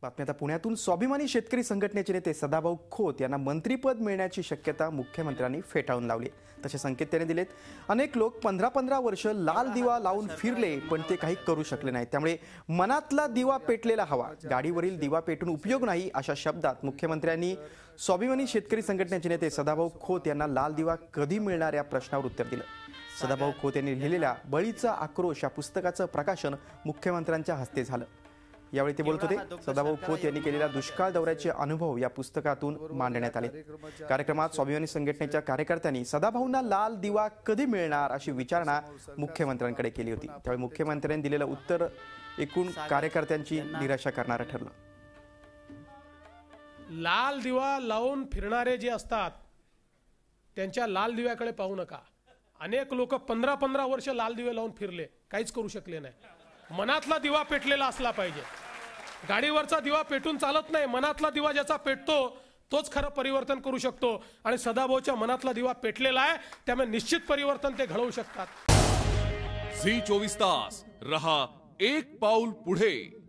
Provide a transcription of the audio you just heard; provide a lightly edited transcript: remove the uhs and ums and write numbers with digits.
बातमी आता पुण्यातून स्वाभिमानी शेतकरी संघटनेचे नेते सदाभाऊ खोत यांना मंत्रिपद मिळण्याची शक्यता मुख्यमंत्र्यांनी फेटाळून लावली। तसे संकेत त्यांनी दिलेत। अनेक लोक 15-15 वर्ष लाल दिवा लावून फिरले पण ते काही करू शकले नाही, त्यामुळे मनातला दिवा पेटलेला हवा, गाडीवरील दिवा पेटून उपयोग नाही अशा शब्दात मुख्यमंत्र्यांनी स्वाभिमानी शेतकरी संघटनेचे नेते सदाभाऊ खोत यांना लाल दिवा कधी मिळणार या प्रश्नावर उत्तर दिलं। सदाभाऊ खोत यांनी लिहिलेल्या बळीचा आक्रोश या पुस्तकाचं प्रकाशन मुख्यमंत्र्यांच्या हस्ते झालं। यावेळी ते बोलत होते। सदाभाऊ खोत यांनी केलेल्या दुष्काळ दौऱ्याचे अनुभव या पुस्तकातून मांडण्यात आले। कार्यक्रमात स्वाभिमानी संघटनेच्या कार्यकर्त्यांनी सदाभाऊंना लाल दिवा कधी मिळणार अशी विचारणा मुख्यमंत्र्यांकडे केली होती। त्यावेळी मुख्यमंत्र्यांनी दिलेलं उत्तर एकूण कार्यकर्त्यांची निराशा करणारं ठरलं। लाल दिवा लावून फिरणारे जे असतात त्यांच्या लाल दिव्याकडे पाहू नका। अनेक लोक 15-15 वर्ष लाल दिवे लावून फिरले, काहीच करू शकले नाही। मनातला दिवा पेटलेला असला पाहिजे। गाडीवरचा दिवा पेटून चालत नाही, मनातला दिवा ज्याचा पेटतो तोच खरं परिवर्तन करू शकतो। आणि सदाभाऊच्या मनातला दिवा पेटलेला आहे, त्यामुळे निश्चित परिवर्तन ते घडवू शकतात। झी 24 तास रहा एक पाऊल पुढे।